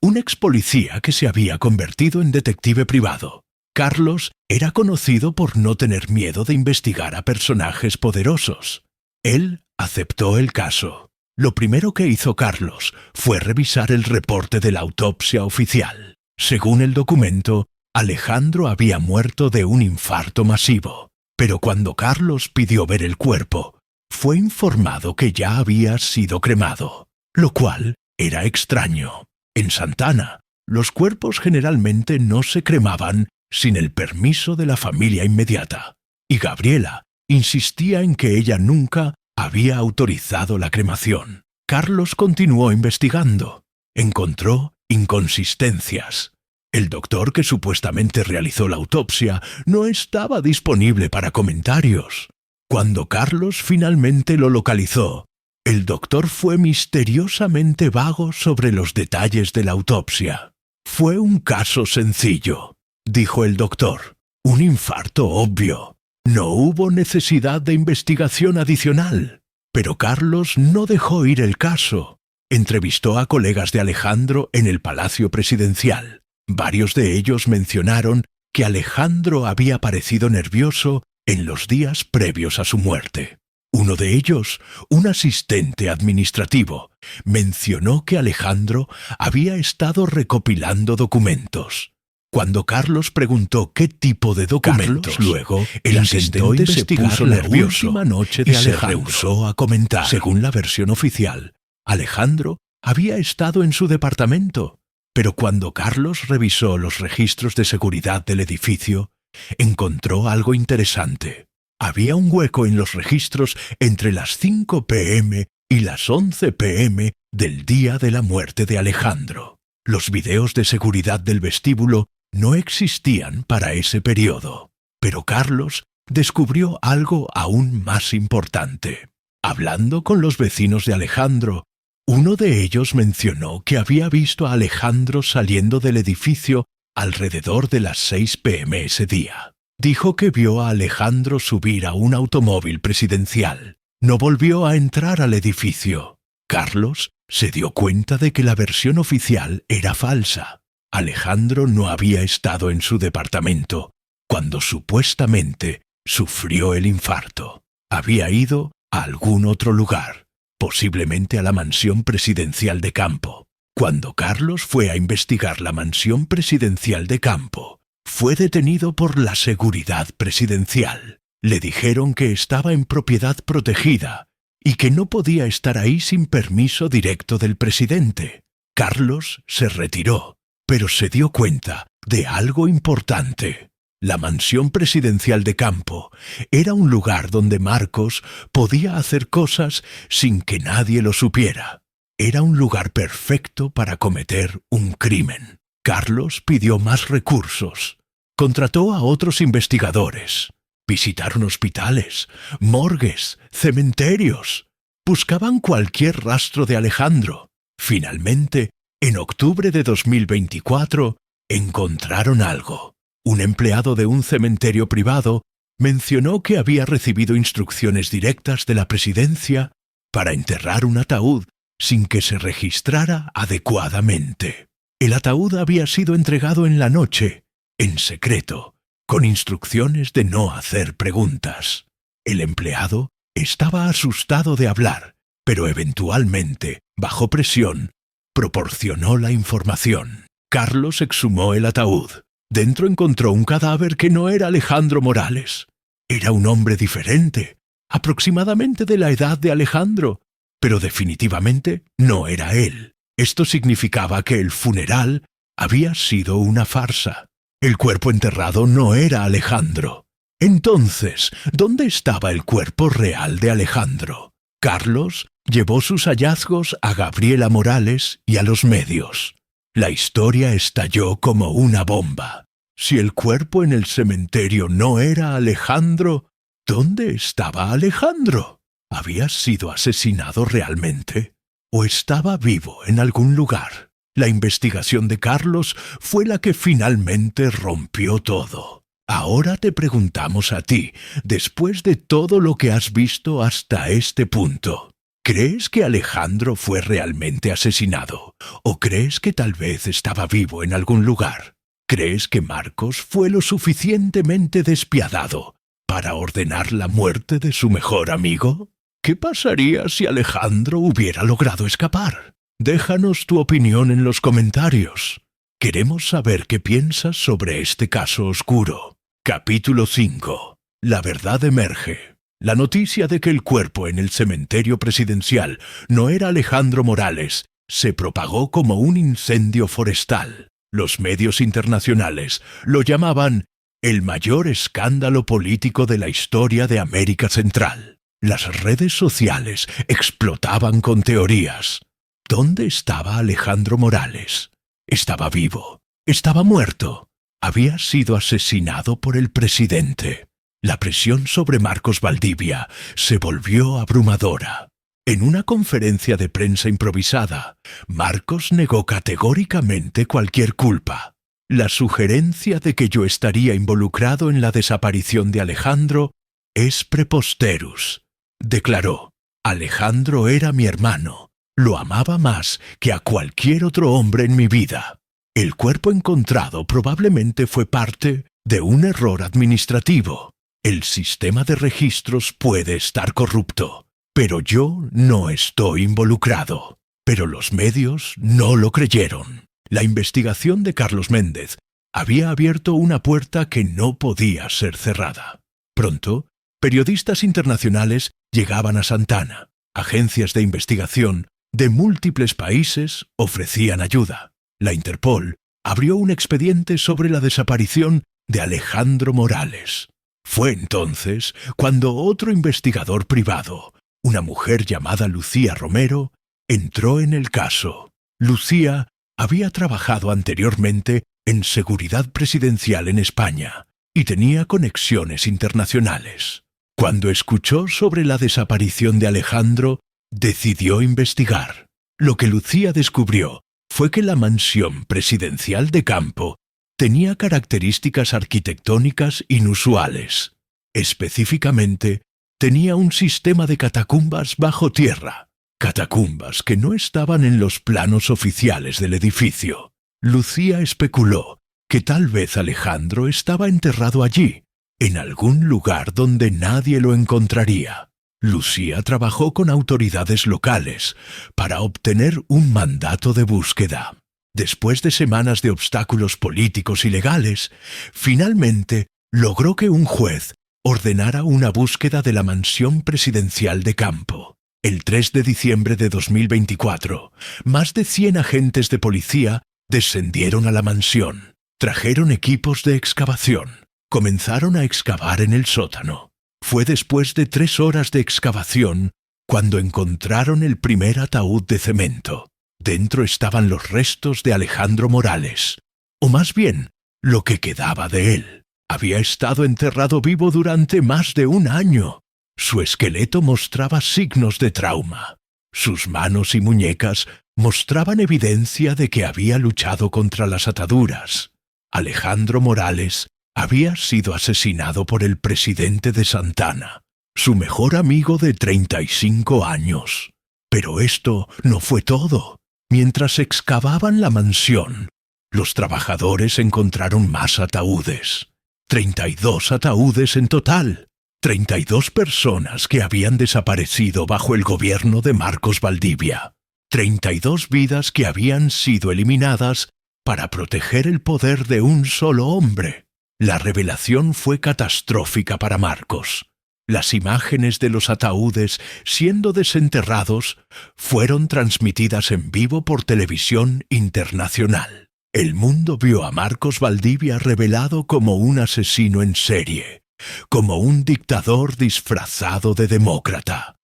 un ex policía que se había convertido en detective privado. Carlos era conocido por no tener miedo de investigar a personajes poderosos. Él aceptó el caso. Lo primero que hizo Carlos fue revisar el reporte de la autopsia oficial. Según el documento, Alejandro había muerto de un infarto masivo. Pero cuando Carlos pidió ver el cuerpo, fue informado que ya había sido cremado, lo cual era extraño. En Santana, los cuerpos generalmente no se cremaban sin el permiso de la familia inmediata, y Gabriela insistía en que ella nunca había autorizado la cremación. Carlos continuó investigando. Encontró inconsistencias. El doctor que supuestamente realizó la autopsia no estaba disponible para comentarios. Cuando Carlos finalmente lo localizó, el doctor fue misteriosamente vago sobre los detalles de la autopsia. Fue un caso sencillo, dijo el doctor. Un infarto obvio. No hubo necesidad de investigación adicional. Pero Carlos no dejó ir el caso. Entrevistó a colegas de Alejandro en el Palacio Presidencial. Varios de ellos mencionaron que Alejandro había parecido nervioso en los días previos a su muerte. Uno de ellos, un asistente administrativo, mencionó que Alejandro había estado recopilando documentos. Cuando Carlos preguntó qué tipo de documentos, luego el asistente se puso nervioso y se rehusó a comentar. Según la versión oficial, Alejandro había estado en su departamento, pero cuando Carlos revisó los registros de seguridad del edificio, encontró algo interesante. Había un hueco en los registros entre las 5 p.m. y las 11 p.m. del día de la muerte de Alejandro. Los videos de seguridad del vestíbulo no existían para ese periodo, pero Carlos descubrió algo aún más importante. Hablando con los vecinos de Alejandro, uno de ellos mencionó que había visto a Alejandro saliendo del edificio alrededor de las 6 p.m. ese día. Dijo que vio a Alejandro subir a un automóvil presidencial. No volvió a entrar al edificio. Carlos se dio cuenta de que la versión oficial era falsa. Alejandro no había estado en su departamento cuando supuestamente sufrió el infarto. Había ido a algún otro lugar, posiblemente a la mansión presidencial de campo. Cuando Carlos fue a investigar la mansión presidencial de campo, fue detenido por la seguridad presidencial. Le dijeron que estaba en propiedad protegida y que no podía estar ahí sin permiso directo del presidente. Carlos se retiró, pero se dio cuenta de algo importante. La mansión presidencial de campo era un lugar donde Marcos podía hacer cosas sin que nadie lo supiera. Era un lugar perfecto para cometer un crimen. Carlos pidió más recursos. Contrató a otros investigadores. Visitaron hospitales, morgues, cementerios. Buscaban cualquier rastro de Alejandro. Finalmente, en octubre de 2024, encontraron algo. Un empleado de un cementerio privado mencionó que había recibido instrucciones directas de la presidencia para enterrar un ataúd sin que se registrara adecuadamente. El ataúd había sido entregado en la noche, en secreto, con instrucciones de no hacer preguntas. El empleado estaba asustado de hablar, pero eventualmente, bajo presión, proporcionó la información. Carlos exhumó el ataúd. Dentro encontró un cadáver que no era Alejandro Morales. Era un hombre diferente, aproximadamente de la edad de Alejandro, pero definitivamente no era él. Esto significaba que el funeral había sido una farsa. El cuerpo enterrado no era Alejandro. Entonces, ¿dónde estaba el cuerpo real de Alejandro? Carlos llevó sus hallazgos a Gabriela Morales y a los medios. La historia estalló como una bomba. Si el cuerpo en el cementerio no era Alejandro, ¿dónde estaba Alejandro? ¿Había sido asesinado realmente? ¿O estaba vivo en algún lugar? La investigación de Carlos fue la que finalmente rompió todo. Ahora te preguntamos a ti, después de todo lo que has visto hasta este punto, ¿crees que Alejandro fue realmente asesinado? ¿O crees que tal vez estaba vivo en algún lugar? ¿Crees que Marcos fue lo suficientemente despiadado para ordenar la muerte de su mejor amigo? ¿Qué pasaría si Alejandro hubiera logrado escapar? Déjanos tu opinión en los comentarios. Queremos saber qué piensas sobre este caso oscuro. Capítulo 5. La verdad emerge. La noticia de que el cuerpo en el cementerio presidencial no era Alejandro Morales se propagó como un incendio forestal. Los medios internacionales lo llamaban el mayor escándalo político de la historia de América Central. Las redes sociales explotaban con teorías. ¿Dónde estaba Alejandro Morales? ¿Estaba vivo? ¿Estaba muerto? ¿Había sido asesinado por el presidente? La presión sobre Marcos Valdivia se volvió abrumadora. En una conferencia de prensa improvisada, Marcos negó categóricamente cualquier culpa. La sugerencia de que yo estaría involucrado en la desaparición de Alejandro es preposterus. Declaró: Alejandro era mi hermano. Lo amaba más que a cualquier otro hombre en mi vida. El cuerpo encontrado probablemente fue parte de un error administrativo. El sistema de registros puede estar corrupto, pero yo no estoy involucrado. Pero los medios no lo creyeron. La investigación de Carlos Méndez había abierto una puerta que no podía ser cerrada. Pronto, periodistas internacionales llegaban a Santana. Agencias de investigación de múltiples países ofrecían ayuda. La Interpol abrió un expediente sobre la desaparición de Alejandro Morales. Fue entonces cuando otro investigador privado, una mujer llamada Lucía Romero, entró en el caso. Lucía había trabajado anteriormente en seguridad presidencial en España y tenía conexiones internacionales. Cuando escuchó sobre la desaparición de Alejandro, decidió investigar. Lo que Lucía descubrió fue que la mansión presidencial de campo tenía características arquitectónicas inusuales. Específicamente, tenía un sistema de catacumbas bajo tierra, catacumbas que no estaban en los planos oficiales del edificio. Lucía especuló que tal vez Alejandro estaba enterrado allí, en algún lugar donde nadie lo encontraría. Lucía trabajó con autoridades locales para obtener un mandato de búsqueda. Después de semanas de obstáculos políticos y legales, finalmente logró que un juez ordenara una búsqueda de la mansión presidencial de campo. El 3 de diciembre de 2024, más de 100 agentes de policía descendieron a la mansión, trajeron equipos de excavación, comenzaron a excavar en el sótano. Fue después de 3 horas de excavación cuando encontraron el primer ataúd de cemento. Dentro estaban los restos de Alejandro Morales, o más bien, lo que quedaba de él. Había estado enterrado vivo durante más de 1 año. Su esqueleto mostraba signos de trauma. Sus manos y muñecas mostraban evidencia de que había luchado contra las ataduras. Alejandro Morales había sido asesinado por el presidente de Santana, su mejor amigo de 35 años. Pero esto no fue todo. Mientras excavaban la mansión, los trabajadores encontraron más ataúdes. 32 ataúdes en total. 32 personas que habían desaparecido bajo el gobierno de Marcos Valdivia. 32 vidas que habían sido eliminadas para proteger el poder de un solo hombre. La revelación fue catastrófica para Marcos. Las imágenes de los ataúdes siendo desenterrados fueron transmitidas en vivo por televisión internacional. El mundo vio a Marcos Valdivia revelado como un asesino en serie, como un dictador disfrazado de demócrata,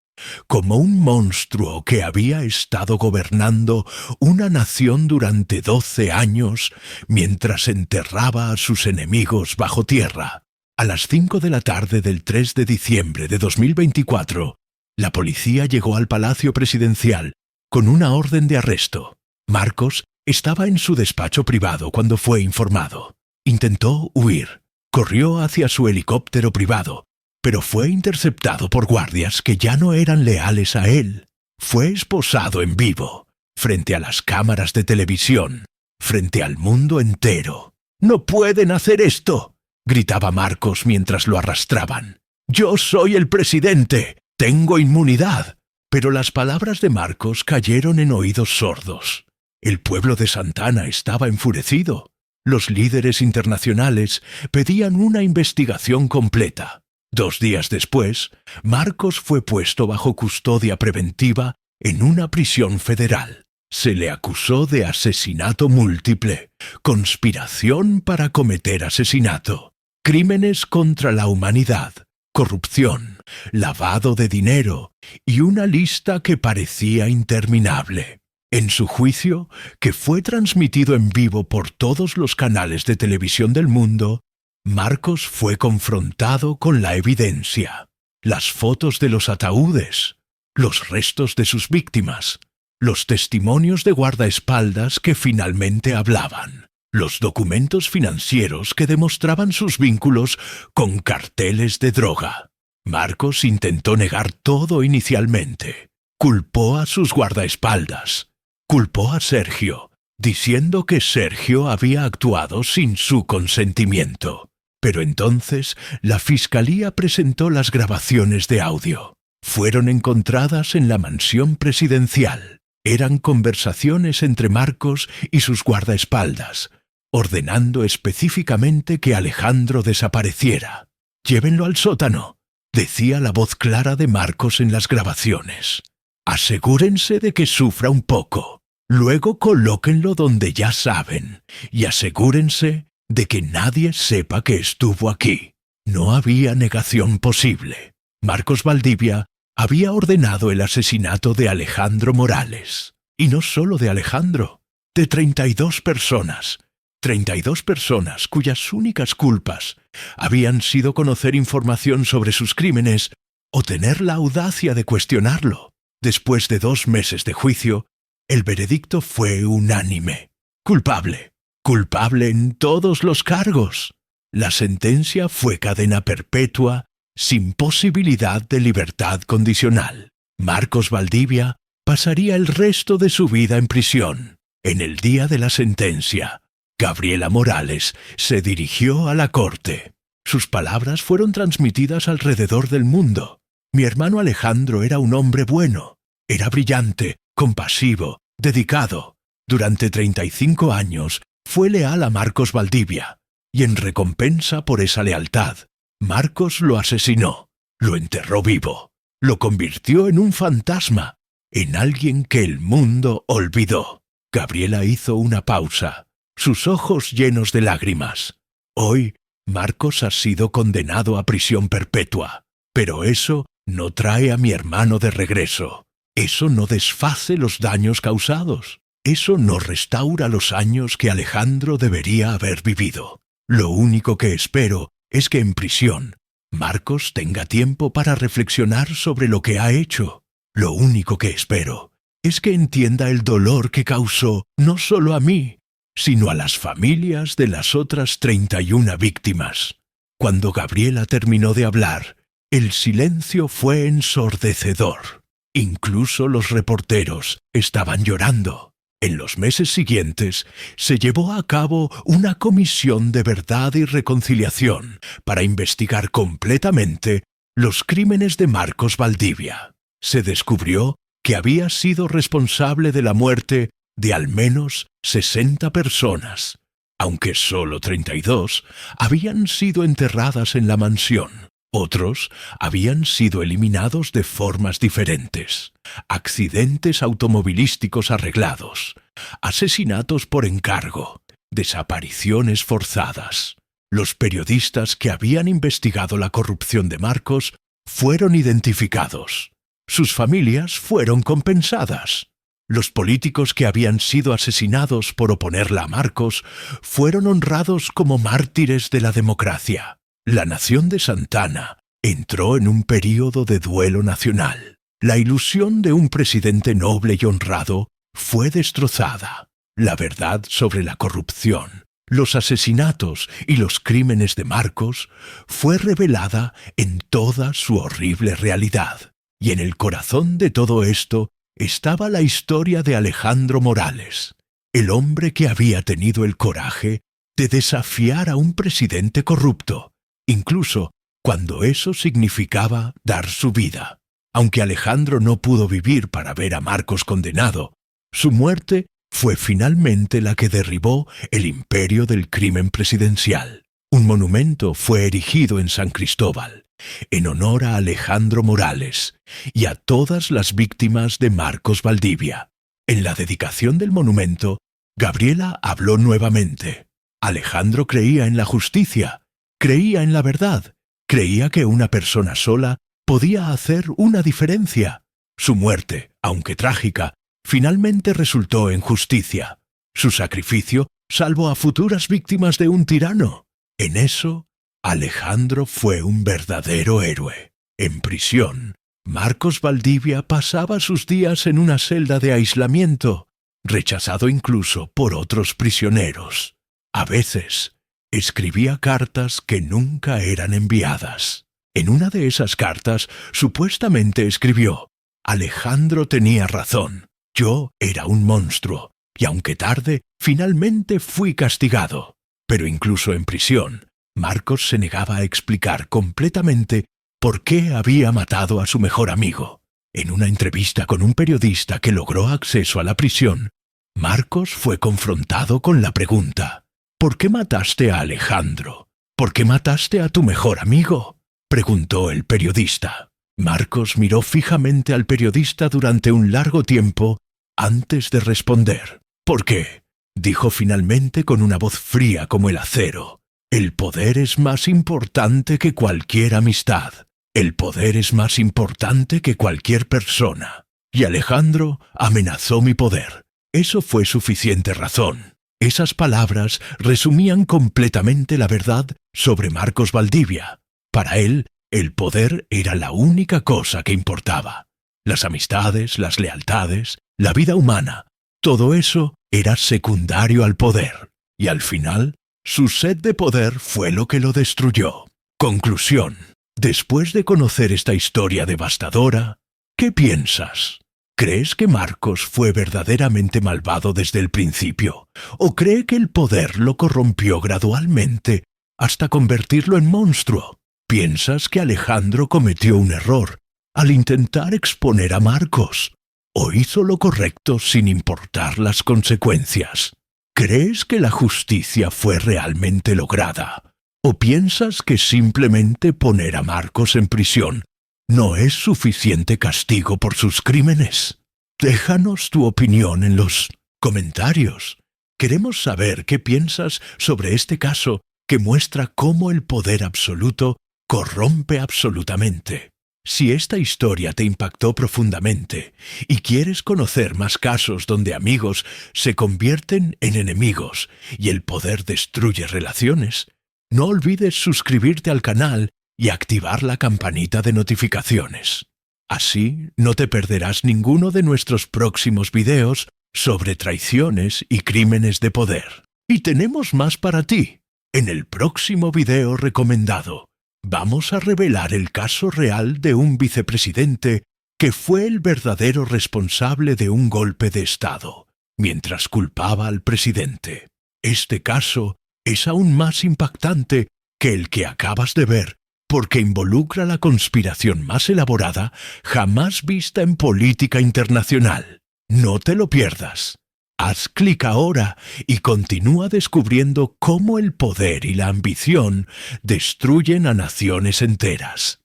como un monstruo que había estado gobernando una nación durante 12 años mientras enterraba a sus enemigos bajo tierra. A las 5 de la tarde del 3 de diciembre de 2024, la policía llegó al Palacio Presidencial con una orden de arresto. Marcos estaba en su despacho privado cuando fue informado. Intentó huir, Corrió hacia su helicóptero privado, pero fue interceptado por guardias que ya no eran leales a él. Fue esposado en vivo, frente a las cámaras de televisión, frente al mundo entero. «¡No pueden hacer esto!», gritaba Marcos mientras lo arrastraban. «Yo soy el presidente, tengo inmunidad». Pero las palabras de Marcos cayeron en oídos sordos. El pueblo de Santana estaba enfurecido. Los líderes internacionales pedían una investigación completa. 2 días después, Marcos fue puesto bajo custodia preventiva en una prisión federal. Se le acusó de asesinato múltiple, conspiración para cometer asesinato, crímenes contra la humanidad, corrupción, lavado de dinero y una lista que parecía interminable. En su juicio, que fue transmitido en vivo por todos los canales de televisión del mundo, Marcos fue confrontado con la evidencia, las fotos de los ataúdes, los restos de sus víctimas, los testimonios de guardaespaldas que finalmente hablaban, los documentos financieros que demostraban sus vínculos con carteles de droga. Marcos intentó negar todo inicialmente. Culpó a sus guardaespaldas. Culpó a Sergio, diciendo que Sergio había actuado sin su consentimiento. Pero entonces la fiscalía presentó las grabaciones de audio. Fueron encontradas en la mansión presidencial. Eran conversaciones entre Marcos y sus guardaespaldas, ordenando específicamente que Alejandro desapareciera. «Llévenlo al sótano», decía la voz clara de Marcos en las grabaciones. «Asegúrense de que sufra un poco. Luego colóquenlo donde ya saben y asegúrense de que nadie sepa que estuvo aquí». No había negación posible. Marcos Valdivia había ordenado el asesinato de Alejandro Morales. Y no solo de Alejandro, de 32 personas. 32 personas cuyas únicas culpas habían sido conocer información sobre sus crímenes o tener la audacia de cuestionarlo. Después de 2 meses de juicio, el veredicto fue unánime. Culpable. Culpable en todos los cargos. La sentencia fue cadena perpetua, sin posibilidad de libertad condicional. Marcos Valdivia pasaría el resto de su vida en prisión. En el día de la sentencia, Gabriela Morales se dirigió a la corte. Sus palabras fueron transmitidas alrededor del mundo. Mi hermano Alejandro era un hombre bueno. Era brillante, compasivo, dedicado. Durante 35 años fue leal a Marcos Valdivia. Y en recompensa por esa lealtad, Marcos lo asesinó, lo enterró vivo, lo convirtió en un fantasma, en alguien que el mundo olvidó. Gabriela hizo una pausa, sus ojos llenos de lágrimas. Hoy, Marcos ha sido condenado a prisión perpetua, pero eso no trae a mi hermano de regreso. Eso no deshace los daños causados. Eso no restaura los años que Alejandro debería haber vivido. Lo único que espero es que en prisión Marcos tenga tiempo para reflexionar sobre lo que ha hecho. Lo único que espero es que entienda el dolor que causó no solo a mí, sino a las familias de las otras 31 víctimas. Cuando Gabriela terminó de hablar, el silencio fue ensordecedor. Incluso los reporteros estaban llorando. En los meses siguientes se llevó a cabo una comisión de verdad y reconciliación para investigar completamente los crímenes de Marcos Valdivia. Se descubrió que había sido responsable de la muerte de al menos 60 personas, aunque solo 32 habían sido enterradas en la mansión. Otros habían sido eliminados de formas diferentes. Accidentes automovilísticos arreglados, asesinatos por encargo, desapariciones forzadas. Los periodistas que habían investigado la corrupción de Marcos fueron identificados. Sus familias fueron compensadas. Los políticos que habían sido asesinados por oponerla a Marcos fueron honrados como mártires de la democracia. La nación de Santana entró en un período de duelo nacional. La ilusión de un presidente noble y honrado fue destrozada. La verdad sobre la corrupción, los asesinatos y los crímenes de Marcos, fue revelada en toda su horrible realidad. Y en el corazón de todo esto estaba la historia de Alejandro Morales, el hombre que había tenido el coraje de desafiar a un presidente corrupto, incluso cuando eso significaba dar su vida. Aunque Alejandro no pudo vivir para ver a Marcos condenado, su muerte fue finalmente la que derribó el imperio del crimen presidencial. Un monumento fue erigido en San Cristóbal, en honor a Alejandro Morales y a todas las víctimas de Marcos Valdivia. En la dedicación del monumento, Gabriela habló nuevamente. Alejandro creía en la justicia, creía en la verdad, creía que una persona sola podía hacer una diferencia. Su muerte, aunque trágica, finalmente resultó en justicia. Su sacrificio salvó a futuras víctimas de un tirano. En eso, Alejandro fue un verdadero héroe. En prisión, Marcos Valdivia pasaba sus días en una celda de aislamiento, rechazado incluso por otros prisioneros. A veces, escribía cartas que nunca eran enviadas. En una de esas cartas, supuestamente escribió: Alejandro tenía razón, yo era un monstruo, y aunque tarde, finalmente fui castigado. Pero incluso en prisión, Marcos se negaba a explicar completamente por qué había matado a su mejor amigo. En una entrevista con un periodista que logró acceso a la prisión, Marcos fue confrontado con la pregunta: ¿por qué mataste a Alejandro? ¿Por qué mataste a tu mejor amigo?, preguntó el periodista. Marcos miró fijamente al periodista durante un largo tiempo antes de responder. ¿Por qué?, dijo finalmente con una voz fría como el acero. El poder es más importante que cualquier amistad. El poder es más importante que cualquier persona. Y Alejandro amenazó mi poder. Eso fue suficiente razón. Esas palabras resumían completamente la verdad sobre Marcos Valdivia. Para él, el poder era la única cosa que importaba. Las amistades, las lealtades, la vida humana, todo eso era secundario al poder. Y al final, su sed de poder fue lo que lo destruyó. Conclusión. Después de conocer esta historia devastadora, ¿qué piensas? ¿Crees que Marcos fue verdaderamente malvado desde el principio? ¿O cree que el poder lo corrompió gradualmente hasta convertirlo en monstruo? ¿Piensas que Alejandro cometió un error al intentar exponer a Marcos? ¿O hizo lo correcto sin importar las consecuencias? ¿Crees que la justicia fue realmente lograda? ¿O piensas que simplemente poner a Marcos en prisión no es suficiente castigo por sus crímenes? Déjanos tu opinión en los comentarios. Queremos saber qué piensas sobre este caso que muestra cómo el poder absoluto corrompe absolutamente. Si esta historia te impactó profundamente y quieres conocer más casos donde amigos se convierten en enemigos y el poder destruye relaciones, no olvides suscribirte al canal y activar la campanita de notificaciones. Así no te perderás ninguno de nuestros próximos videos sobre traiciones y crímenes de poder. Y tenemos más para ti. En el próximo video recomendado, vamos a revelar el caso real de un vicepresidente que fue el verdadero responsable de un golpe de Estado, mientras culpaba al presidente. Este caso es aún más impactante que el que acabas de ver, porque involucra la conspiración más elaborada jamás vista en política internacional. No te lo pierdas. Haz clic ahora y continúa descubriendo cómo el poder y la ambición destruyen a naciones enteras.